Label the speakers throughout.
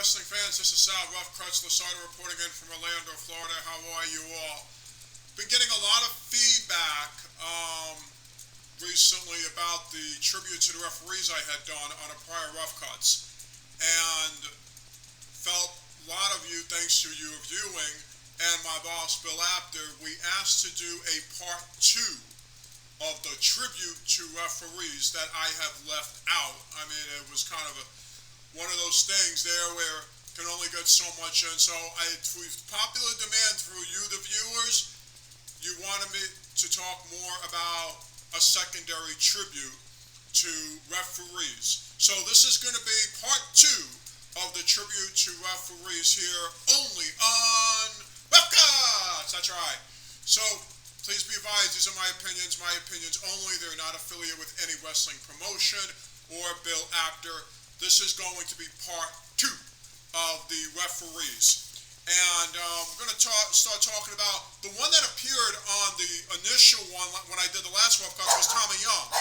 Speaker 1: wrestling fans, this is Sal LaSardo reporting in from Orlando, Florida. How are you all? Been getting a lot of feedback recently about the tribute to the referees I had done on a prior Rough Cuts, and felt a lot of you, thanks to you viewing, and my boss Bill Apter, we asked to do a part 2 of the tribute to referees that I have left out. I mean, it was kind of one of those things there where can only get so much in. So through popular demand through you, the viewers, you wanted me to talk more about a secondary tribute to referees. So this is going to be part 2 of the tribute to referees here only on Rough Cuts. That's right. So please be advised, these are my opinions only. They're not affiliated with any wrestling promotion or Bill Apter. This is going to be part 2 of the referees. And we're going to start talking about the one that appeared on the initial one when I did the last Rough Cuts was Tommy Young.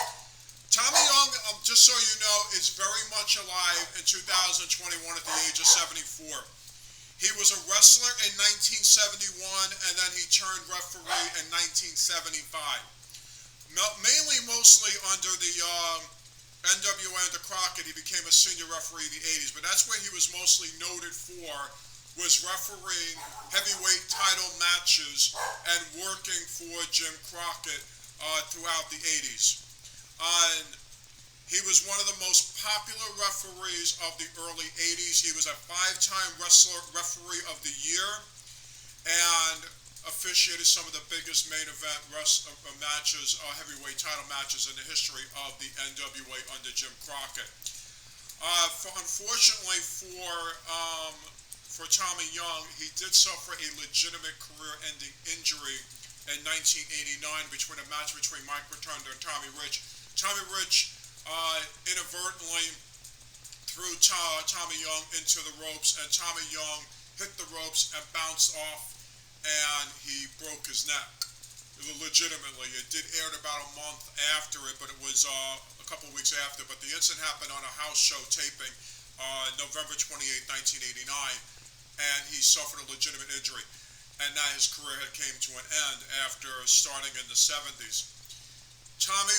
Speaker 1: Tommy Young, just so you know, is very much alive in 2021 at the age of 74. He was a wrestler in 1971, and then he turned referee in 1975. Mostly under the NWA under Crockett, he became a senior referee in the 80s, but that's where he was mostly noted for, was refereeing heavyweight title matches and working for Jim Crockett throughout the 80s. He was one of the most popular referees of the early 80s. He was a 5-time referee of the year and officiated some of the biggest main event matches, heavyweight title matches in the history of the NWA under Jim Crockett. Unfortunately for Tommy Young, he did suffer a legitimate career-ending injury in 1989 between a match between Mike Rotunda and Tommy Rich. Tommy Rich inadvertently threw Tommy Young into the ropes, and Tommy Young hit the ropes and bounced off, and he broke his neck. Legitimately, it did air about a month after it, but it was a couple weeks after. But the incident happened on a house show taping November 28, 1989, and he suffered a legitimate injury, and now his career had came to an end after starting in the 70s. Tommy,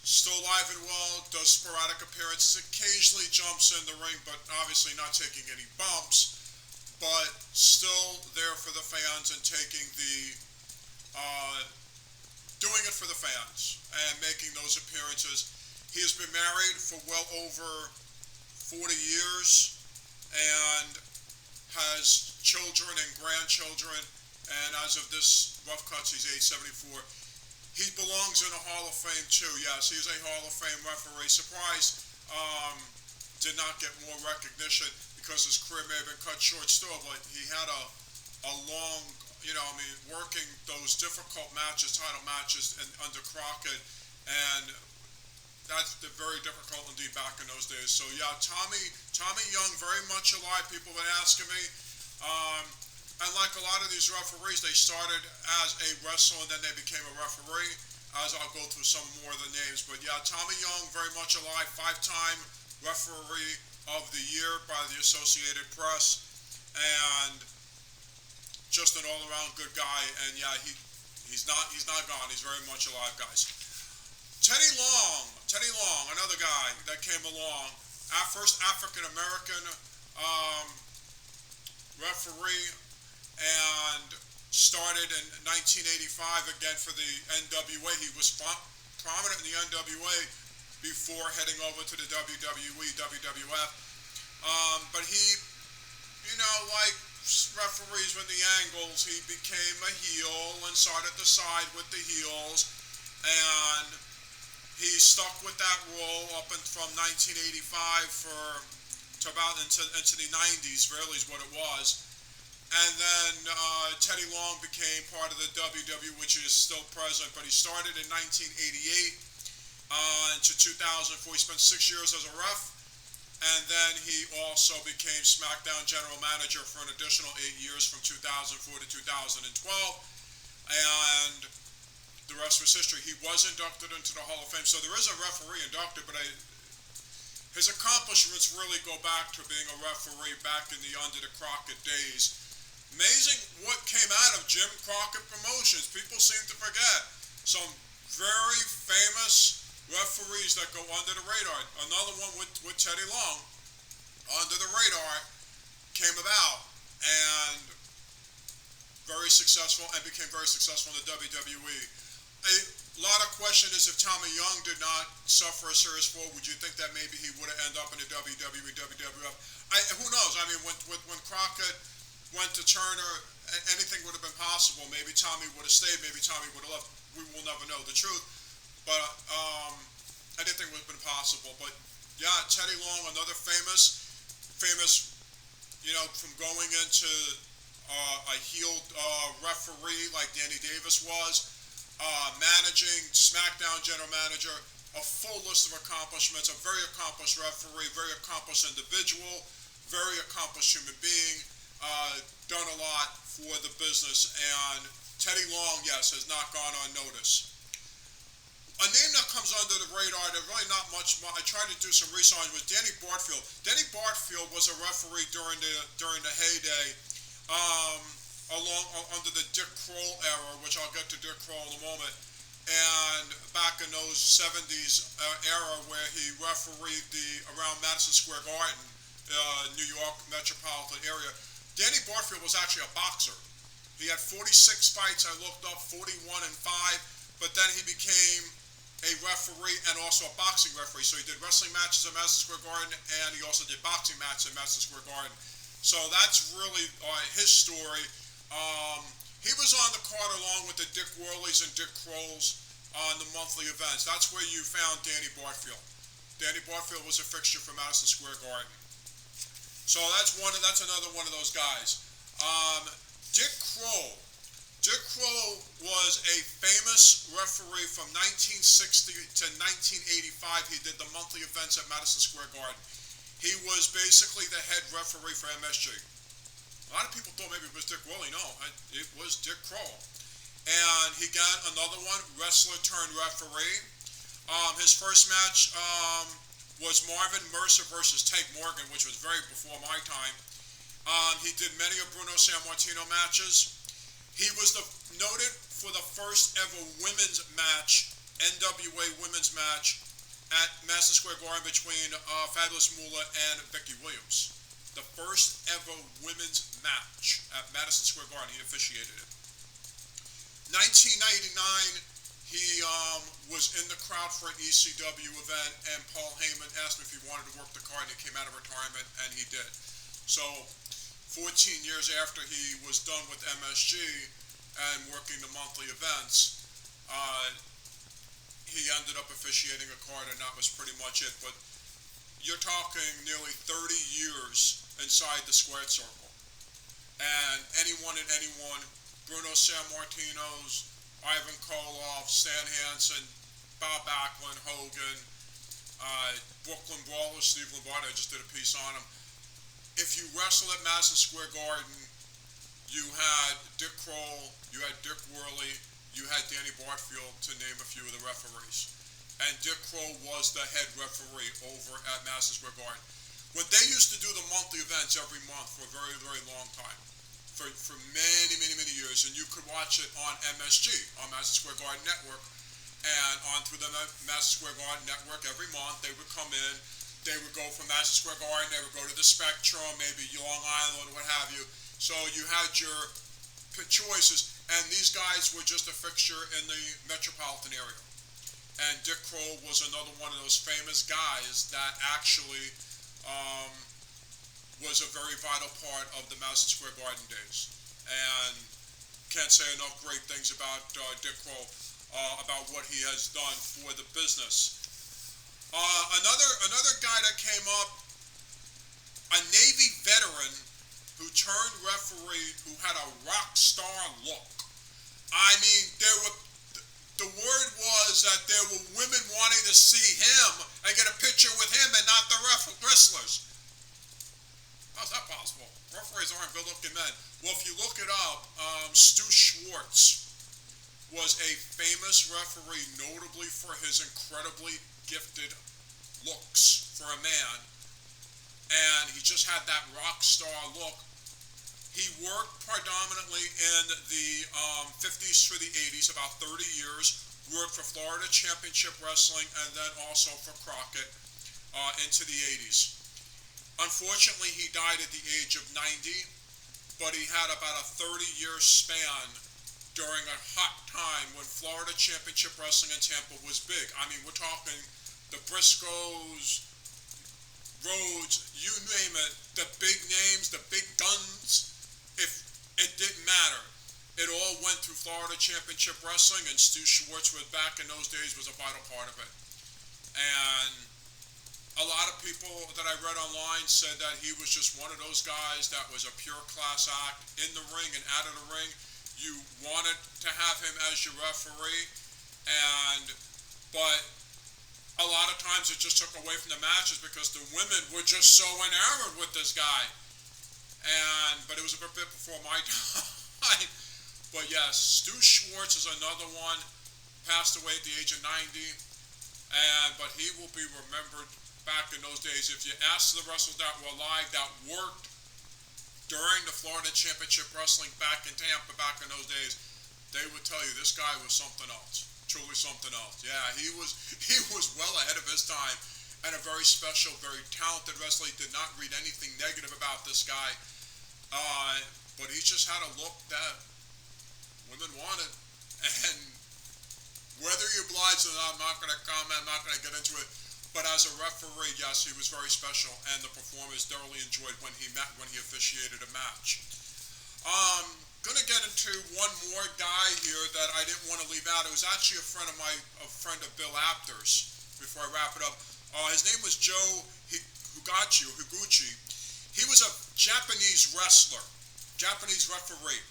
Speaker 1: still alive and well, does sporadic appearances, occasionally jumps in the ring, but obviously not taking any bumps, but still there for the fans and taking doing it for the fans and making those appearances. He has been married for well over 40 years and has children and grandchildren, and as of this Rough Cuts, he's age 74. He belongs in the Hall of Fame too. Yes, he is a Hall of Fame referee. Surprised did not get more recognition because his career may have been cut short still, but he had a long, working those difficult matches, title matches under Crockett, and that's very difficult indeed back in those days. So yeah, Tommy Young, very much alive. People have been asking me. And like a lot of these referees, they started as a wrestler and then they became a referee, as I'll go through some more of the names. But yeah, Tommy Young, very much alive, 5-time referee of the year by the Associated Press, and just an all-around good guy. And yeah, he's not gone. He's very much alive, guys. Teddy Long, another guy that came along, our first African-American referee, and started in 1985 again for the NWA. He was prominent in the NWA before heading over to the WWE, WWF. But he, like referees with the angles, he became a heel and started to side with the heels, and he stuck with that role up from 1985 to about into the 90s, really is what it was. And then Teddy Long became part of the WWE, which is still present, but he started in 1988 to 2004. He spent 6 years as a ref, and then he also became SmackDown General Manager for an additional 8 years from 2004 to 2012, and the rest was history. He was inducted into the Hall of Fame, so there is a referee inducted, but His accomplishments really go back to being a referee back in the Under the Crockett days. Amazing what came out of Jim Crockett Promotions. People seem to forget some very famous referees that go under the radar. Another one with Teddy Long, under the radar, came about and very successful and became very successful in the WWE. A lot of question is if Tommy Young did not suffer a serious fall, would you think that maybe he would have ended up in the WWE, WWF? Who knows? I mean, when Crockett went to Turner, anything would have been possible. Maybe Tommy would have stayed. Maybe Tommy would have left. We will never know the truth. But anything would have been possible. But yeah, Teddy Long, another famous, from going into a heeled referee like Danny Davis was, managing, SmackDown general manager, a full list of accomplishments, a very accomplished referee, very accomplished individual, very accomplished human being, done a lot for the business, and Teddy Long, yes, has not gone unnoticed. A name that comes under the radar, there's really not much. I tried to do some research with Danny Barfield. Danny Barfield was a referee during the heyday, under the Dick Kroll era, which I'll get to Dick Kroll in a moment, and back in those 70s era where he refereed around Madison Square Garden, New York metropolitan area. Danny Barfield was actually a boxer. He had 46 fights, I looked up, 41-5, but then he became a referee and also a boxing referee. So he did wrestling matches at Madison Square Garden, and he also did boxing matches at Madison Square Garden. So that's really his story. He was on the card along with the Dick Worleys and Dick Krolls on the monthly events. That's where you found Danny Barfield. Danny Barfield was a fixture for Madison Square Garden. So that's another one of those guys. Dick Kroll. Dick Kroll was a famous referee from 1960 to 1985. He did the monthly events at Madison Square Garden. He was basically the head referee for MSG. A lot of people thought maybe it was Dick Worley. No, it was Dick Kroll. And he got another one, wrestler turned referee. His first match was Marvin Mercer versus Tank Morgan, which was very before my time. He did many of Bruno Sammartino matches. He was noted for the first ever women's match, NWA women's match, at Madison Square Garden between Fabulous Moolah and Becky Williams. The first ever women's match at Madison Square Garden. He officiated it. 1999, he was in the crowd for an ECW event, and Paul Heyman asked him if he wanted to work the card, and he came out of retirement, and he did. So 14 years after he was done with MSG and working the monthly events, he ended up officiating a card, and that was pretty much it. But you're talking nearly 30 years inside the squared circle. And anyone, Bruno Sammartino's, Ivan Koloff, Stan Hansen, Bob Backlund, Hogan, Brooklyn Brawler, Steve Lombardi, I just did a piece on him. If you wrestle at Madison Square Garden, you had Dick Kroll, you had Dick Worley, you had Danny Barfield, to name a few of the referees. And Dick Kroll was the head referee over at Madison Square Garden. When they used to do the monthly events every month for a very, very long time, for many, many, many years, and you could watch it on MSG, on Madison Square Garden Network, and on through the Madison Square Garden Network every month, they would come in, they would go from Madison Square Garden, they would go to the Spectrum, maybe Long Island, what have you. So you had your choices, and these guys were just a fixture in the metropolitan area. And Dick Kroll was another one of those famous guys that actually was a very vital part of the Madison Square Garden days. And can't say enough great things about Dick Kroll, about what he has done for the business. Another guy that came up, a Navy veteran who turned referee, who had a rock star look. I mean, the word was that there were women wanting to see him and get a picture with him and not the wrestlers. How's that possible? Referees aren't good-looking men. Well, if you look it up, Stu Schwartz was a famous referee, notably for his incredibly gifted looks for a man, and he just had that rock star look. He worked predominantly in the 50s through the 80s, about 30 years, worked for Florida Championship Wrestling and then also for Crockett into the 80s. Unfortunately, he died at the age of 90, but he had about a 30-year span during a hot time when Florida Championship Wrestling in Tampa was big. I mean, we're talking the Briscoes, Rhodes, you name it, the big names, the big guns. If it didn't matter, it all went through Florida Championship Wrestling, and Stu Schwartz was back in those days was a vital part of it. And a lot of people that I read online said that he was just one of those guys that was a pure class act in the ring and out of the ring. You wanted to have him as your referee, but a lot of times it just took away from the matches because the women were just so enamored with this guy. But it was a bit before my time. But yes, Stu Schwartz is another one, passed away at the age of 90, but he will be remembered back in those days. If you ask the wrestlers that were alive that worked during the Florida Championship Wrestling back in Tampa back in those days, they would tell you this guy was something else, truly something else. Yeah, he was well ahead of his time and a very special, very talented wrestler. He did not read anything negative about this guy, but he just had a look that women wanted. And whether you obliged or not, I'm not going to comment, I'm not going to get into it. But as a referee, yes, he was very special, and the performers thoroughly enjoyed when he officiated a match. Going to get into one more guy here that I didn't want to leave out. It was actually a friend of Bill Apter's. Before I wrap it up, his name was Joe Higuchi. He was a Japanese wrestler, Japanese referee,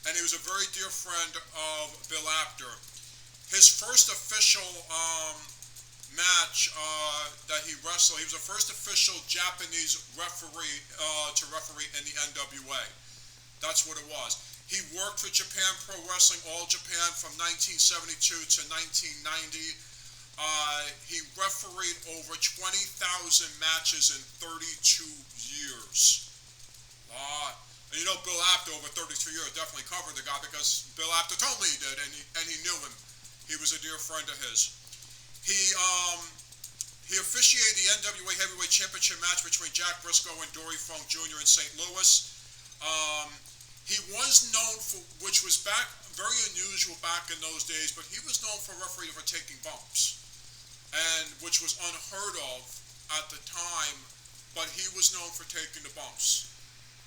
Speaker 1: and he was a very dear friend of Bill Apter. His first official match that he wrestled, he was the first official Japanese referee to referee in the NWA. That's what it was. He worked for Japan Pro Wrestling All Japan from 1972 to 1990. He refereed over 20,000 matches in 32 years. And you know, Bill Apter over 33 years definitely covered the guy because Bill Apter told me he did, and he knew him. He was a dear friend of his. He officiated the NWA Heavyweight Championship match between Jack Briscoe and Dory Funk Jr. in St. Louis. He was known for, which was very unusual back in those days, but he was known for refereeing for taking bumps, and which was unheard of at the time, but he was known for taking the bumps.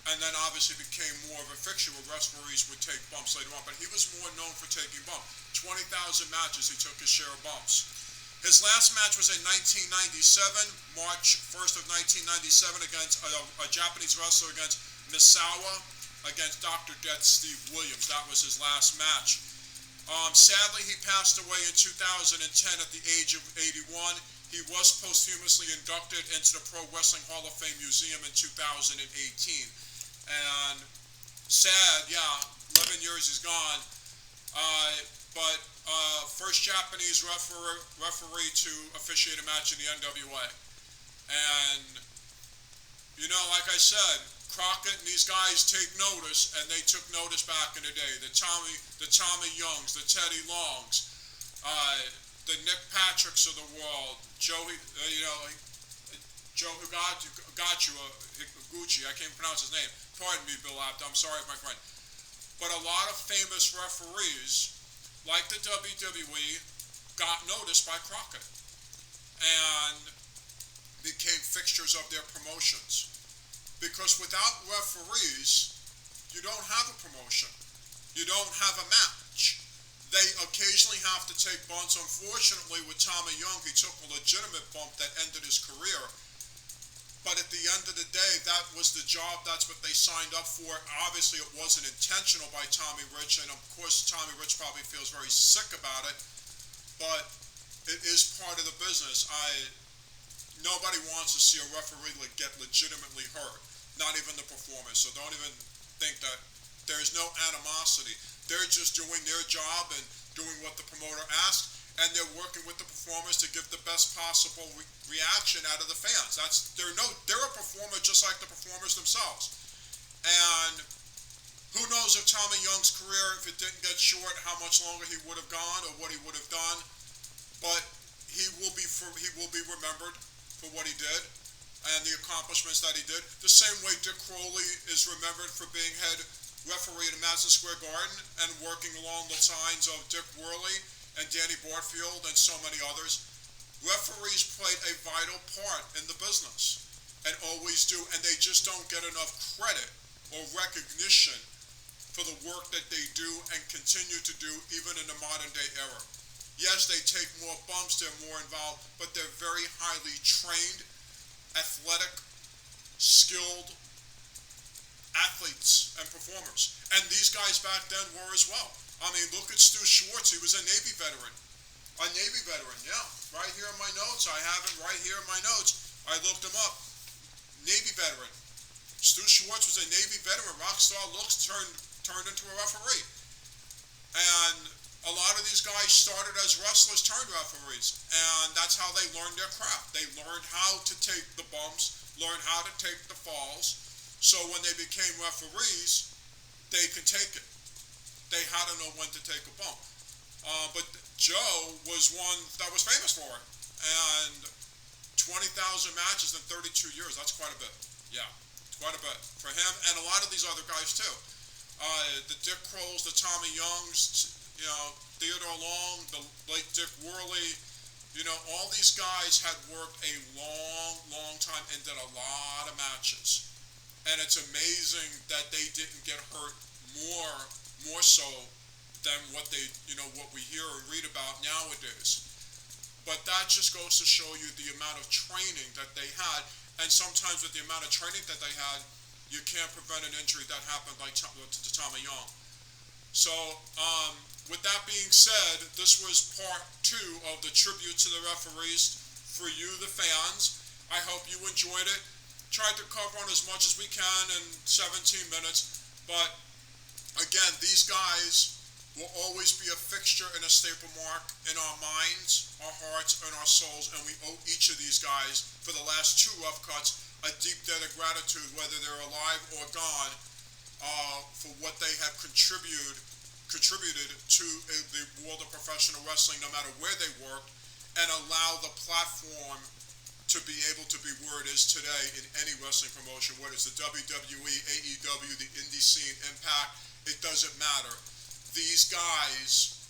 Speaker 1: And then obviously became more of a fixture where referees would take bumps later on, but he was more known for taking bumps. 20,000 matches, he took his share of bumps. His last match was in 1997, March 1st of 1997, against a Japanese wrestler against Misawa, against Dr. Death Steve Williams. That was his last match. Sadly, he passed away in 2010 at the age of 81. He was posthumously inducted into the Pro Wrestling Hall of Fame Museum in 2018. And sad, yeah, 11 years he's gone. But first Japanese referee to officiate a match in the NWA. And, you know, like I said, Crockett and these guys take notice, and they took notice back in the day. The Tommy Youngs, the Teddy Longs, the Nick Patricks of the world, Joe Higuchi, I can't pronounce his name. Pardon me, Bill Apter, I'm sorry, my friend. But a lot of famous referees, like the WWE, got noticed by Crockett and became fixtures of their promotions. Because without referees, you don't have a promotion. You don't have a match. They occasionally have to take bumps. Unfortunately, with Tommy Young, he took a legitimate bump that ended his career. But at the end of the day, that was the job. That's what they signed up for. Obviously, it wasn't intentional by Tommy Rich, and of course, Tommy Rich probably feels very sick about it. But it is part of the business. Nobody wants to see a referee get legitimately hurt, not even the performer. So don't even think that there's no animosity. They're just doing their job and doing what the promoter asks. and they're working with the performers to give the best possible reaction out of the fans. They're a performer just like the performers themselves. And who knows if Tommy Young's career, if it didn't get short, how much longer he would have gone or what he would have done. But he will be remembered for what he did and the accomplishments that he did. The same way Dick Crowley is remembered for being head referee at Madison Square Garden and working along the lines of Dick Worley and Danny Barfield and so many others. Referees played a vital part in the business and always do, and they just don't get enough credit or recognition for the work that they do and continue to do even in the modern day era. Yes, they take more bumps, they're more involved, but they're very highly trained, athletic, skilled athletes and performers. And these guys back then were as well. I mean, look at Stu Schwartz. He was a Navy veteran. Yeah. Right here in my notes. I have it right here in my notes. I looked him up. Navy veteran. Stu Schwartz was a Navy veteran. Rockstar looks turned into a referee. And a lot of these guys started as wrestlers turned referees. And that's how they learned their craft. They learned how to take the bumps, learned how to take the falls. So when they became referees, they could take it. They had to know when to take a bump. But Joe was one that was famous for it. And 20,000 matches in 32 years, that's quite a bit. Yeah, quite a bit for him and a lot of these other guys too. The Dick Crowells, the Tommy Youngs, Theodore Long, the late Dick Worley, all these guys had worked a long, long time and did a lot of matches. And it's amazing that they didn't get hurt more so than what we hear and read about nowadays. But that just goes to show you the amount of training that they had, and sometimes with the amount of training that they had, you can't prevent an injury that happened like to Tommy Young. So, with that being said, this was part 2 of the tribute to the referees for you, the fans. I hope you enjoyed it. Tried to cover on as much as we can in 17 minutes, but again, these guys will always be a fixture and a staple mark in our minds, our hearts, and our souls, and we owe each of these guys, for the last 2 rough cuts, a deep debt of gratitude, whether they're alive or gone, for what they have contributed to the world of professional wrestling, no matter where they worked, and allow the platform to be able to be where it is today in any wrestling promotion, whether it's the WWE, AEW, the indie scene, Impact, it doesn't matter. These guys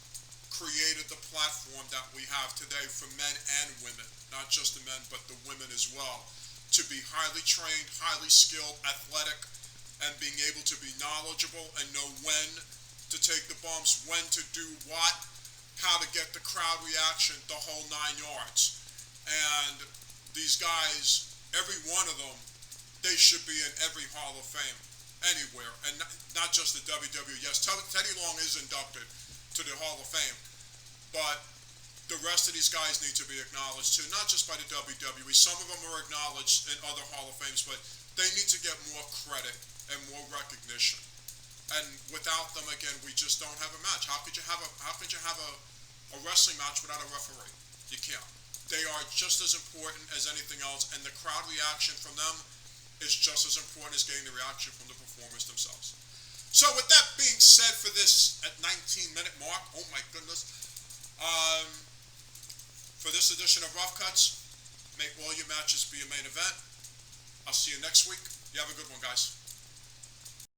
Speaker 1: created the platform that we have today for men and women, not just the men, but the women as well, to be highly trained, highly skilled, athletic, and being able to be knowledgeable and know when to take the bumps, when to do what, how to get the crowd reaction, the whole 9 yards. And these guys, every one of them, they should be in every Hall of Fame, anywhere, and not just the WWE. Yes, Teddy Long is inducted to the Hall of Fame, but the rest of these guys need to be acknowledged too, not just by the WWE. Some of them are acknowledged in other Hall of Fames, but they need to get more credit and more recognition. And without them, again, we just don't have a match. How could you have a wrestling match without a referee? You can't. They are just as important as anything else, and the crowd reaction from them is just as important as getting the reaction from the performers themselves. So with that being said, for this at 19-minute mark, oh my goodness, for this edition of Rough Cuts, make all your matches be a main event. I'll see you next week. You have a good one, guys.